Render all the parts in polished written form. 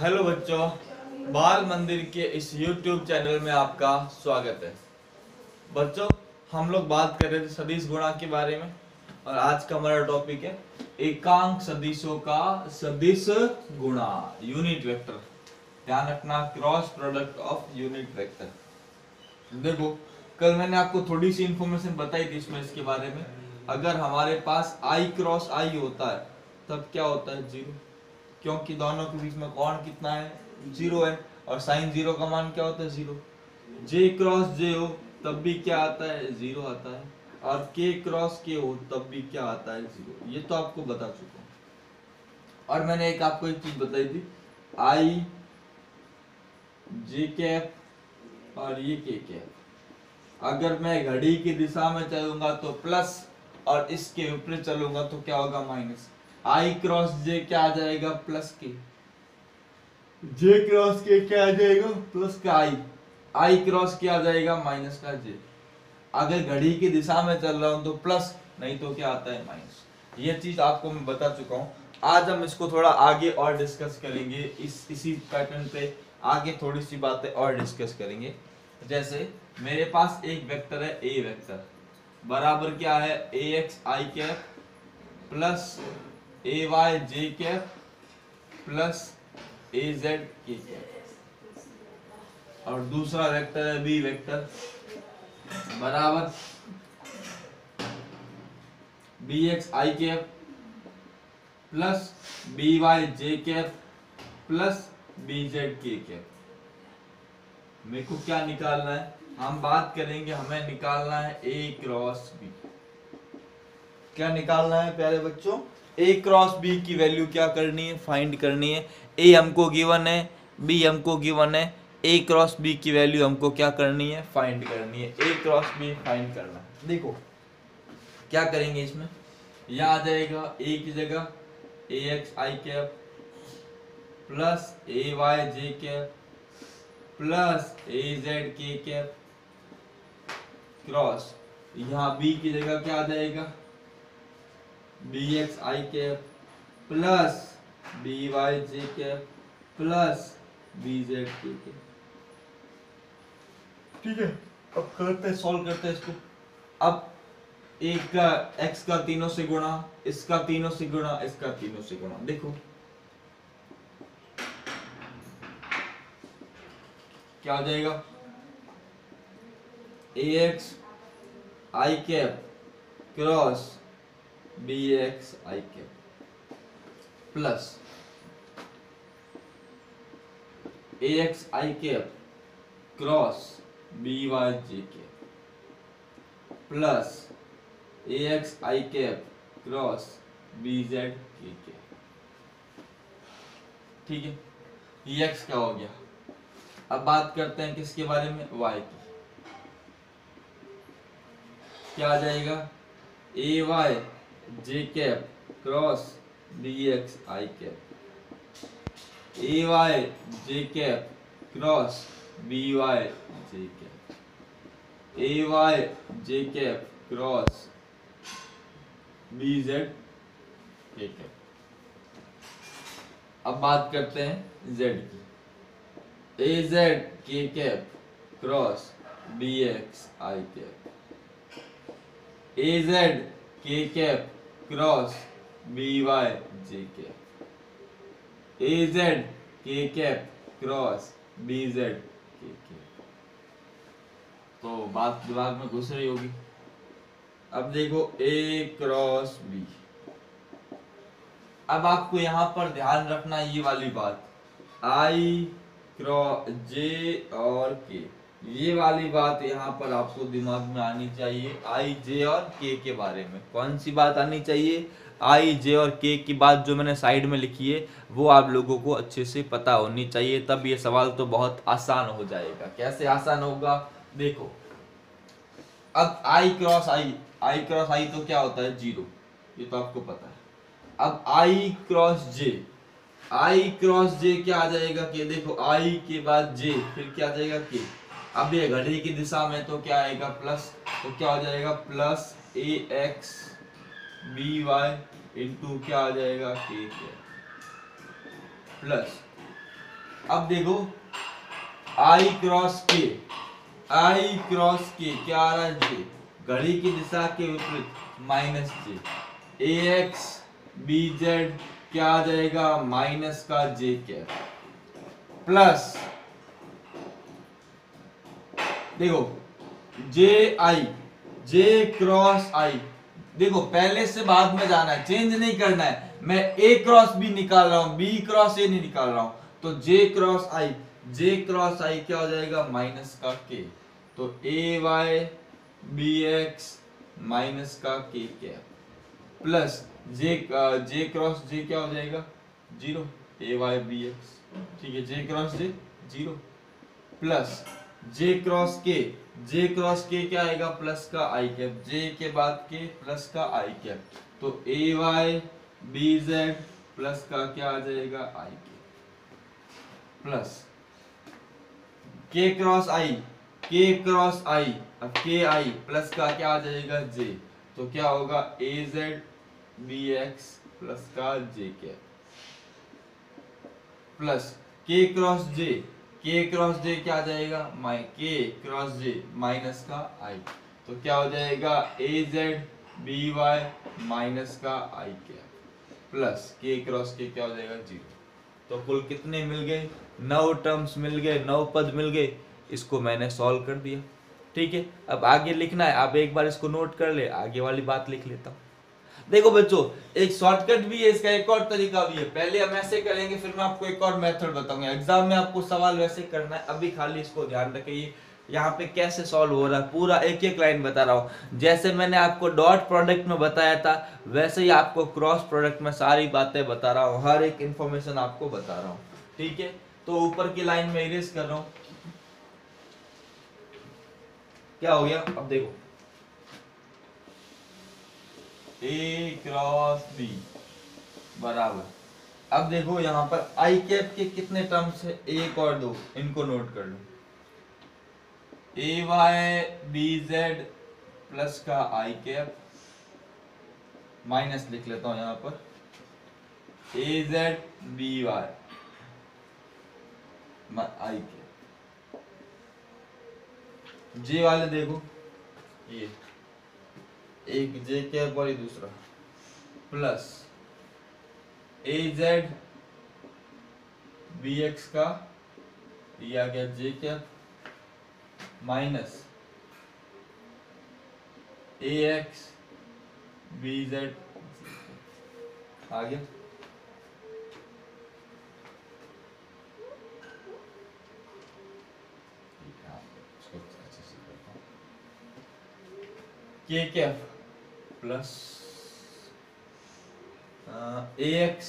Hello बच्चों, बाल मंदिर के इस YouTube चैनल में आपका स्वागत है। बच्चों, हम लोग बात कर रहे थे सदिश गुणा के बारे में और आज का हमारा टॉपिक है एकांक सदिशों का सदिश गुणा, यूनिट वेक्टर। ध्यान रखना, cross product of unit vector. देखो, कल मैंने आपको थोड़ी सी इंफॉर्मेशन बताई थी इसमें इसके बारे में। अगर हमारे पास आई क्रॉस आई होता है तब क्या होता है? जीरो, क्योंकि दोनों के बीच में कोण कितना है? जीरो है। और साइन जीरो का मान क्या होता है? जीरो। जे क्रॉस जे हो तब भी क्या आता है? जीरो आता है। और के क्रॉस के हो तब भी क्या आता है? जीरो। ये तो आपको बता चुका हूं। और मैंने आपको एक चीज बताई थी, आई जे कैप और ये के कैप। अगर मैं घड़ी की दिशा में चलूंगा तो प्लस और इसके विपरीत चलूंगा तो क्या होगा? माइनस। आई क्रॉस जे क्या आ जाएगा? प्लस के। जे क्रॉस के क्या आ जाएगा? प्लस का आई। आई क्रॉस क्या आ जाएगा? माइनस का जे। अगर घड़ी की दिशा में चल रहा हूं तो प्लस, नहीं तो क्या आता है? माइनस। ये चीज आपको मैं बता चुका हूं। आज हम इसको थोड़ा आगे और डिस्कस करेंगे, इसी पैटर्न पे आगे थोड़ी सी बातें और डिस्कस करेंगे। जैसे मेरे पास एक वेक्टर है ए वेक्टर, बराबर क्या है? A x I cap plus A Y J cap plus A Z K cap. और दूसरा वेक्टर है बी वेक्टर, बराबर बी एक्स आई कैप प्लस बी वाई जे cap plus B Z K cap. मेरे को क्या निकालना है? हम बात करेंगे, हमें निकालना है ए क्रॉस बी। क्या निकालना है प्यारे बच्चों? ए क्रॉस बी की वैल्यू क्या करनी है? फाइंड करनी है। ए हमको गिवन है, बी हमको गिवन है, ए क्रॉस बी की वैल्यू हमको क्या करनी है? फाइंड करनी है। ए क्रॉस बी फाइंड करना है। देखो क्या करेंगे इसमें, यह आ जाएगा ए की जगह ए एक्स आई कैप प्लस ए वाई जे कैप प्लस ए जेड के कैप क्रॉस, यहाँ बी की जगह क्या आ जाएगा? बी एक्स आई कैप प्लस बी वाई जे cap plus B Z K cap. ठीक है, अब करते हैं, सॉल्व करते हैं इसको। अब एक का एक्स का तीनों से गुणा, इसका तीनों से गुणा, इसका तीनों से गुणा। देखो क्या हो जाएगा? A x I cap cross B x I cap plus A x I cap cross B Y J cap plus A x I cap cross B Z K cap. ठीक है, ये एक्स का हो गया। अब बात करते हैं किसके बारे में? वाई की। क्या आ जाएगा? ए वाई जे कैप क्रॉस बी एक्स आई कैप, ए वाई जे कैप क्रॉस बी वाई जे कैप, ए वाई जे cap cross B Z K cap. अब बात करते हैं जेड की। ए Z K cap cross B x आई कैप, ए Z K cap cross B Y जे cap, ए Z K cap cross B Z K cap. तो बात दिमाग में घुस रही होगी। अब देखो ए क्रॉस बी। अब आपको यहां पर ध्यान रखना ये वाली बात, आई क्रॉस जे और के, ये वाली बात यहाँ पर आपको दिमाग में आनी चाहिए। आई जे और के बारे में कौन सी बात आनी चाहिए? आई जे और के की बात जो मैंने साइड में लिखी है वो आप लोगों को अच्छे से पता होनी चाहिए, तब ये सवाल तो बहुत आसान हो जाएगा। कैसे आसान होगा? देखो, अब आई क्रॉस आई, आई क्रॉस आई तो क्या होता है? जीरो, ये तो आपको पता है। अब आई क्रॉस जे, आई क्रॉस जे क्या आ जाएगा? के। देखो आई के बाद जे, फिर क्या आ जाएगा? के। अब ये घड़ी की दिशा में तो क्या आएगा? प्लस, तो क्या हो जाएगा? प्लस ए एक्स बी वाई इंटू क्या आ जाएगा? के प्लस अब देखो आई क्रॉस के क्या आ रहा है जे, घड़ी की दिशा के विपरीत माइनस जे, ए एक्स बी जेड क्या आ जाएगा माइनस का जे कैप, प्लस देखो जे क्रॉस आई, देखो पहले से बाद में जाना है, चेंज नहीं करना है, मैं ए क्रॉस बी निकाल रहा हूं, बी क्रॉस ए नहीं निकाल रहा हूं, तो जे क्रॉस आई क्या हो जाएगा माइनस का के, तो A Y B X minus का के क्या, प्लस जे क्रॉस जे क्या हो जाएगा जीरो, ए वाई बी एक्स, ठीक है, जे क्रॉस जे जीरो, प्लस जे क्रॉस के क्या आएगा प्लस का आई कैप, जे के बाद के प्लस का आई कैप, तो A Y B Z plus का क्या आ जाएगा आई कैप, प्लस के क्रॉस आई अब के आई प्लस का क्या आ जाएगा जे, तो क्या होगा ए जेड बी एक्स प्लस का जे कैप, प्लस के क्रॉस जे क्या आ जाएगा के क्रॉस जे माइनस का आई, तो क्या हो जाएगा ए जेड बी वाई माइनस का आई कैप, प्लस के क्रॉस के क्या हो जाएगा जीरो, तो कुल कितने मिल गए 9 टर्म्स मिल गए, 9 पद मिल गए, इसको मैंने सॉल्व कर दिया। ठीक है, अब आगे लिखना है, आप एक बार इसको नोट कर ले, आगे वाली बात लिख लेता हूँ। देखो बच्चों एक शॉर्टकट भी है इसका, एक और तरीका भी है, पहले हम ऐसे करेंगे फिर मैं आपको एक और मेथड बताऊंगा, एग्जाम में आपको सवाल वैसे करना है, अभी खाली इसको ध्यान रखिए यहाँ पे कैसे सॉल्व हो रहा है, पूरा एक एक लाइन बता रहा हूँ, जैसे मैंने आपको डॉट प्रोडक्ट में बताया था वैसे ही आपको क्रॉस प्रोडक्ट में सारी बातें बता रहा हूँ, हर एक इंफॉर्मेशन आपको बता रहा हूँ। ठीक है, तो ऊपर की लाइन में इरेज कर रहा हूँ, क्या हो गया अब देखो ए क्रॉस बी बराबर, अब देखो यहाँ पर आई कैप के कितने टर्म्स है, एक और दो, इनको नोट कर लो, ए वाई बी जेड प्लस का आई कैप माइनस लिख लेता हूं यहां पर ए जेड बी वाई आई कैप, जे वाले देखो ये एक जे कैप और ये दूसरा, प्लस ए जेड बी एक्स का ये आ गया जे cap minus A X B Z आ गया, के कैप प्लस ए एक्स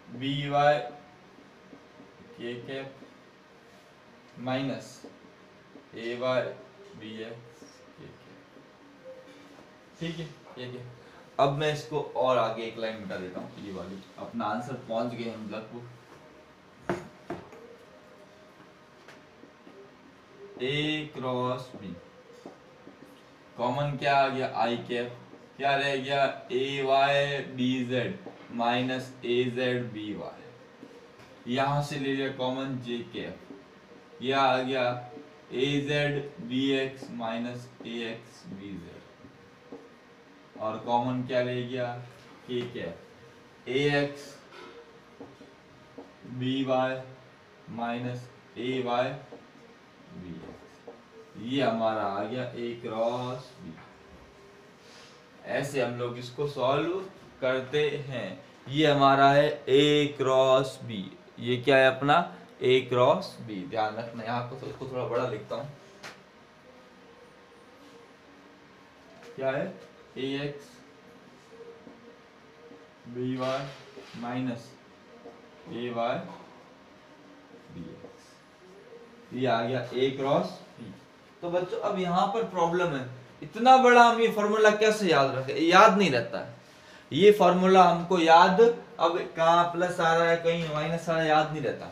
बी वाई के cap minus A Y B x के कैप। ठीक है, ठीक है, अब मैं इसको और आगे एक लाइन मिटा देता हूँ, ये वाली अपना आंसर पहुंच गए हम लगभग, ए क्रॉस बी कॉमन क्या आ गया आई कैप, क्या रह गया ए वाई बी जेड माइनस ए जेड बी वाई, यहां से ले लिया कॉमन जे कैप, यह आ गया A Z B X minus A X B Z, और कॉमन क्या रह गया के cap A X B Y minus A Y B X, ये हमारा आ गया ए क्रॉस बी। ऐसे हम लोग इसको सॉल्व करते हैं, ये हमारा है ए क्रॉस बी, ये क्या है अपना ए क्रॉस बी, ध्यान रखना, यहाँ को इसको थोड़ा बड़ा लिखता हूं, क्या है A X B Y minus A Y B X, ये आ गया ए क्रॉस बी। तो बच्चों अब यहाँ पर प्रॉब्लम है, इतना बड़ा हम ये फॉर्मूला कैसे याद रखें, याद नहीं रहता है ये फॉर्मूला हमको याद, अब कहाँ प्लस आ रहा है कहीं माइनस आ रहा है याद नहीं रहता,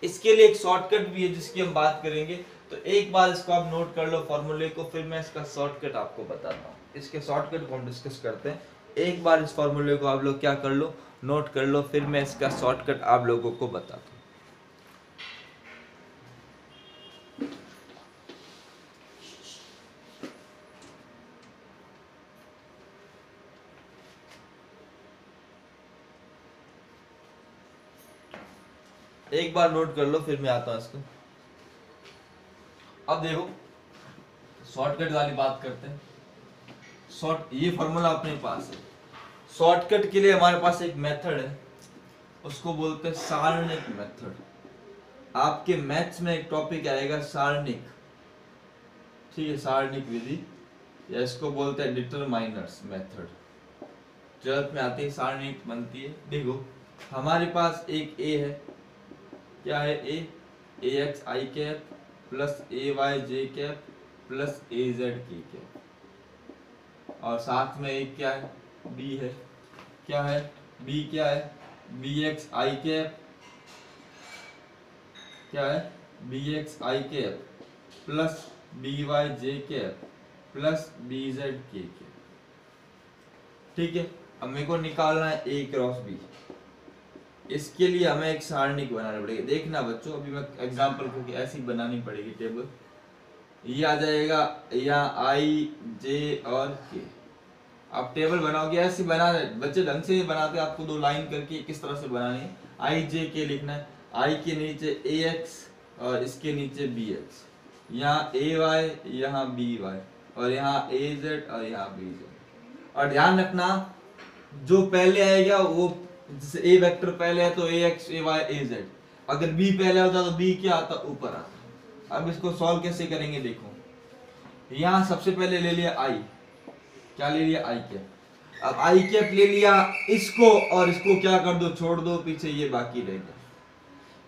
इसके लिए एक शॉर्टकट भी है जिसकी हम बात करेंगे, तो एक बार इसको आप नोट कर लो फॉर्मूले को, फिर मैं इसका शॉर्टकट आपको बताता हूँ, इसके शॉर्टकट को हम डिस्कस करते हैं, एक बार इस फॉर्मूले को आप लोग क्या कर लो नोट कर लो, फिर मैं इसका शॉर्टकट आप लोगों को बताता हूँ। एक बार नोट कर लो फिर मैं आता हूं इसको। अब देखो शॉर्टकट वाली बात करते हैं। ये फॉर्मूला अपने पास है। शॉर्टकट के लिए हमारे पास एक मेथड है, उसको बोलते हैं सारणिक मेथड। आपके मैथ्स में एक टॉपिक आएगा सारणिक, ठीक है, सारणिक विधि, या इसको बोलते हैं डिटरमाइनर्स मेथड। 12th में आती है सारणिक बनती है। देखो हमारे पास एक ए है, क्या है A x I cap plus A Y J cap plus A Z K cap, और साथ में एक क्या है बी है, क्या है बी, क्या है बी एक्स आई कैप, क्या है बी एक्स आई कैप प्लस बी वाई जे cap plus B Z K cap, ठीक है। अब मेरे को निकालना है ए क्रॉस बी। इसके लिए हमें एक सारणिक बनाना पड़ेगा। देखना बच्चों, अभी मैं एग्जांपल क्योंकि ऐसी बनानी पड़ेगी टेबल। ये आ जाएगा यहाँ आई जे और के। आप टेबल बनाओगे ऐसे बना, बच्चे ढंग से बनाते, आपको 2 लाइन करके किस तरह से बनानी है। आई जे के लिखना है, आई के नीचे ए एक्स और इसके नीचे बी एक्स, यहाँ ए वाई, यहाँ बी वाई, और यहाँ ए जेड और यहाँ बी जेड। और ध्यान रखना जो पहले आएगा वो, जैसे ए वेक्टर पहले है तो ए एक्स ए वाई ए जेड, अगर बी पहले होता तो बी क्या आता ऊपर आता। अब इसको सॉल्व कैसे करेंगे देखो, यहाँ सबसे पहले ले लिया आई, क्या ले लिया आई कैप। अब आई कैप ले लिया, इसको और इसको क्या कर दो छोड़ दो, पीछे ये बाकी रह गया।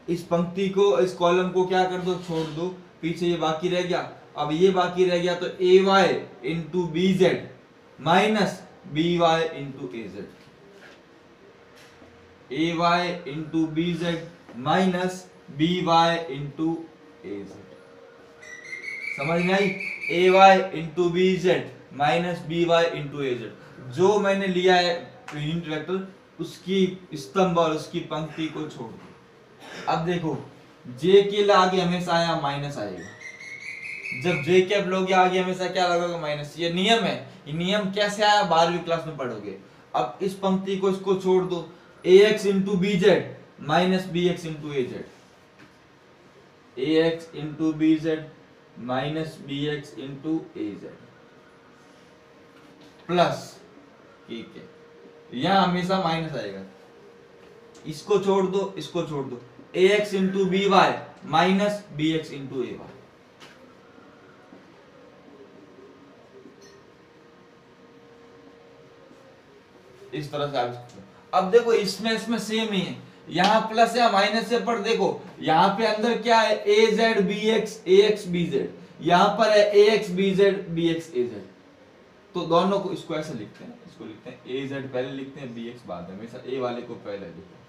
इस पंक्ति को, इस कॉलम को क्या कर दो छोड़ दो, पीछे ये बाकी रह गया। अब ये बाकी रह गया तो A Y into B Z minus B Y into A Z, A Y into B Z minus B Y into A Z. समझ में आई? A Y into B Z minus B Y into A Z. जो मैंने लिया है unit vector, उसकी स्तंभ और उसकी पंक्ति को छोड़ दो। अब देखो जे के आगे हमेशा यहाँ माइनस आएगा, जब जे कैप लोगे आगे हमेशा क्या लगेगा माइनस। ये नियम है। ये नियम कैसे आया 12वीं क्लास में पढ़ोगे। अब इस पंक्ति को इसको छोड़ दो, A X into B Z minus B X into A Z, A X into B Z minus B X into A Z plus, ठीक है, यहां हमेशा माइनस आएगा। इसको छोड़ दो, इसको छोड़ दो, A X into B Y minus B X into A Y. इस तरह से आप, अब देखो इसमें सेम ही है, यहाँ प्लस या माइनस है, पर देखो यहाँ पे अंदर क्या है A Z B X B Z, यहाँ पर है A X B Z B X A Z. तो दोनों को इसको ऐसे लिखते हैं, इसको लिखते हैं ए जेड पहले लिखते हैं बी एक्स बाद में, हमेशा ए वाले को पहले लिखते हैं।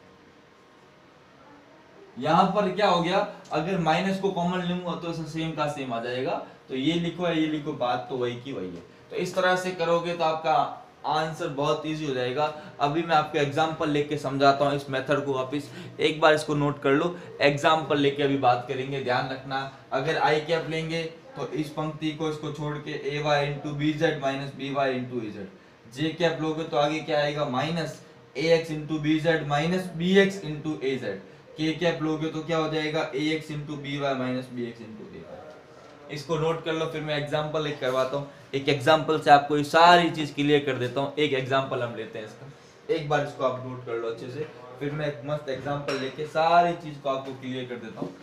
यहाँ पर क्या हो गया, अगर माइनस को कॉमन लूंगा तो सेम का सेम आ जाएगा, तो ये लिखो ये लिखो, बात तो वही की वही है। तो इस तरह से करोगे तो आपका आंसर बहुत इजी हो जाएगा। अभी मैं आपको एग्जांपल लेके समझाता हूँ इस मेथड को वापस, एक बार इसको नोट कर लो। एग्जांपल लेके अभी बात करेंगे, ध्यान रखना। अगर आई कैप लेंगे तो इस पंक्ति को इसको छोड़ के A Y into B Z minus B Y into A Z. J cap लोगे तो आगे क्या आएगा minus A X into B Z minus B X into A Z. K cap लोगे तो क्या हो जाएगा A X into B Y minus B X into A Y. इसको नोट कर लो, फिर मैं एग्जांपल लेके करवाता हूँ। एक एग्जांपल से आपको ये सारी चीज क्लियर कर देता हूँ। एक एग्जांपल हम लेते हैं इसका, एक बार इसको आप नोट कर लो अच्छे से, फिर मैं एक मस्त एग्जांपल लेके सारी चीज को आपको क्लियर कर देता हूँ,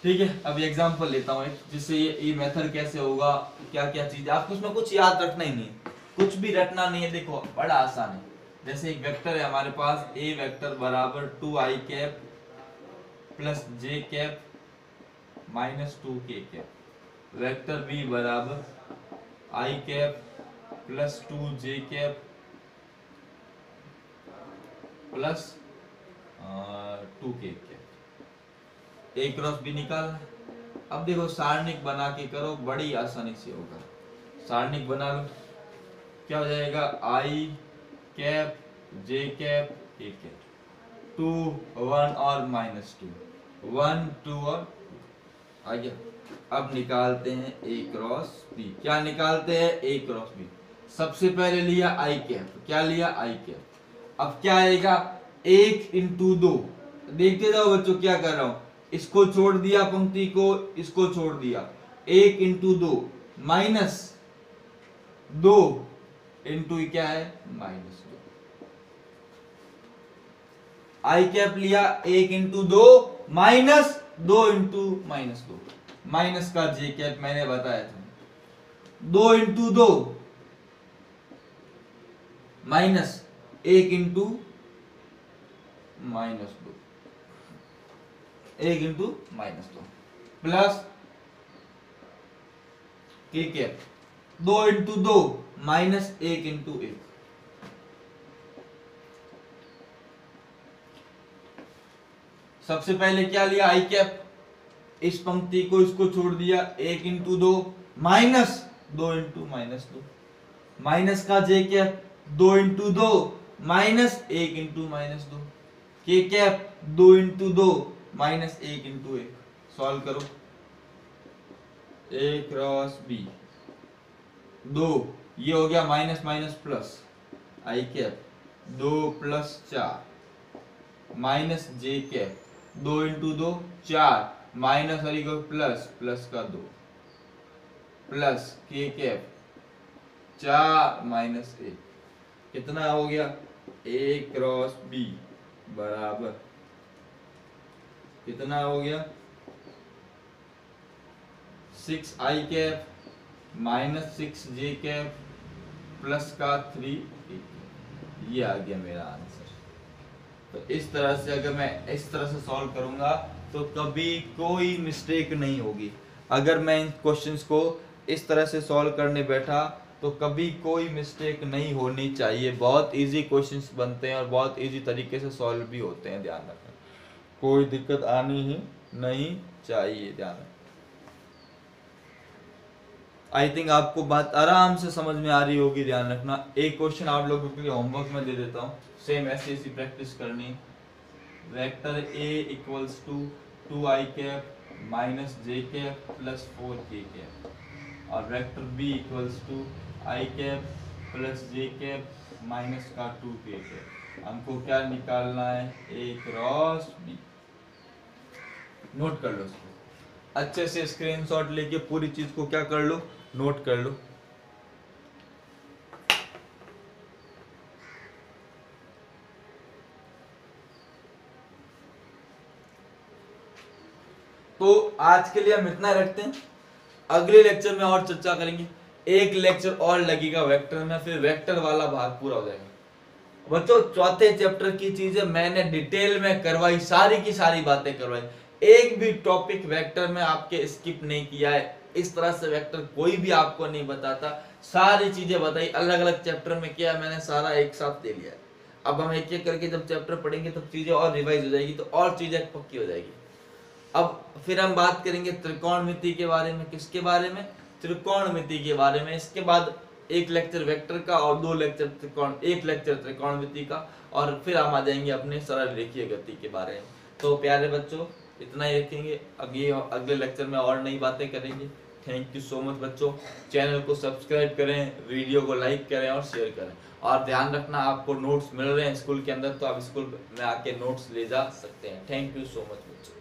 ठीक है। अभी एग्जांपल लेता हूँ एक, जिससे ये मेथड कैसे होगा, क्या क्या चीज, आपको उसमें कुछ याद रखना ही नहीं है, कुछ भी रटना नहीं है। देखो बड़ा आसान है। जैसे एक वेक्टर है हमारे पास, ए वेक्टर बराबर 2i cap plus J cap minus 2k cap, vector B बराबर i cap plus 2j cap plus 2k cap. A cross B निकालना। अब देखो सारणिक बना के करो, बड़ी आसानी से होगा। सारणिक बना लो, क्या हो जाएगा i cap J cap A cap, 2 1 और माइनस 2, 1 2 और आ गया। अब निकालते हैं ए क्रॉस बी। क्या निकालते हैं ए क्रॉस बी। सबसे पहले लिया आई कैप, क्या लिया आई कैप। अब क्या आएगा 1 इंटू 2, देखते जाओ बच्चों क्या कर रहा हूं, इसको छोड़ दिया पंक्ति को, इसको छोड़ दिया, 1 इंटू 2 माइनस 2 इंटू क्या है -2, आई कैप लिया 1 इंटू 2 माइनस 2 इंटू -2, माइनस का जे कैप मैंने बताया था, 2 into 2 minus 1 into -2, 1 into -2 plus के कैप 2 इंटू 2 माइनस 1 इंटू 1, सबसे पहले क्या लिया आई कैप, इस पंक्ति को इसको छोड़ दिया, 1 इंटू 2 माइनस 2 इंटू -2, माइनस का जे कैप 2 इंटू 2 माइनस 1 इंटू -2, के cap 2 into 2 minus 1 into 1, solve करो, a क्रॉस b 2, ये हो गया माइनस माइनस प्लस, आई cap 2 plus 4 minus J cap 2 into 2 4 minus वाली को प्लस, प्लस का 2 प्लस के कैप 4 माइनस 1, कितना हो गया a क्रॉस b बराबर कितना हो गया 6 आई कैप माइनस 6 जे कैप प्लस का 3, ये आ गया मेरा आंसर। तो इस तरह से अगर मैं इस तरह से सॉल्व करूंगा तो कभी कोई मिस्टेक नहीं होगी। अगर मैं इन क्वेश्चंस को इस तरह से सॉल्व करने बैठा तो कभी कोई मिस्टेक नहीं होनी चाहिए। बहुत इजी क्वेश्चंस बनते हैं और बहुत इजी तरीके से सॉल्व भी होते हैं, ध्यान रखना, कोई दिक्कत आनी ही नहीं चाहिए, ध्यान रखना। आई थिंक आपको बात आराम से समझ में आ रही होगी, ध्यान रखना। एक क्वेश्चन आप लोगों के लिए होमवर्क में दे देता हूँ, सेम ऐसी प्रैक्टिस करनी। Vector A equals to 2 I cap minus J cap plus 4 K cap और vector B equals to I cap plus J cap minus का 2 के कैप। हमको क्या निकालना है, ए क्रॉस बी। नोट कर लो इसको अच्छे से, स्क्रीनशॉट लेके पूरी चीज को क्या कर लो, नोट कर लो। तो आज के लिए हम इतना रखते हैं, अगले लेक्चर में और चर्चा करेंगे। एक लेक्चर और लगेगा वेक्टर में, फिर वेक्टर वाला भाग पूरा हो जाएगा। बच्चों चौथे चैप्टर की चीजें मैंने डिटेल में करवाई, सारी की सारी बातें करवाई, एक भी टॉपिक वेक्टर में आपके स्किप नहीं किया है। इस तरह से वेक्टर कोई भी आपको नहीं बताता, सारी चीजें बताई, अलग अलग चैप्टर में किया मैंने, सारा एक साथ दे लिया। अब हम एक एक करके जब चैप्टर पढ़ेंगे तब चीजें और रिवाइज हो जाएगी, तो और चीजें पक्की हो जाएगी। अब फिर हम बात करेंगे त्रिकोणमिति के बारे में। किसके बारे में, त्रिकोणमिति के बारे में। इसके बाद एक लेक्चर वेक्टर का और 2 लेक्चर एक लेक्चर त्रिकोणमिति का, और फिर हम आ जाएंगे अपने सरल रेखीय गति के बारे में। तो प्यारे बच्चों इतना ही रखेंगे, अगले लेक्चर में और नई बातें करेंगे। थैंक यू सो मच बच्चों। चैनल को सब्सक्राइब करें, वीडियो को लाइक करें और शेयर करें। और ध्यान रखना आपको नोट्स मिल रहे हैं स्कूल के अंदर, तो आप स्कूल में आके नोट्स ले जा सकते हैं। थैंक यू सो मच बच्चों।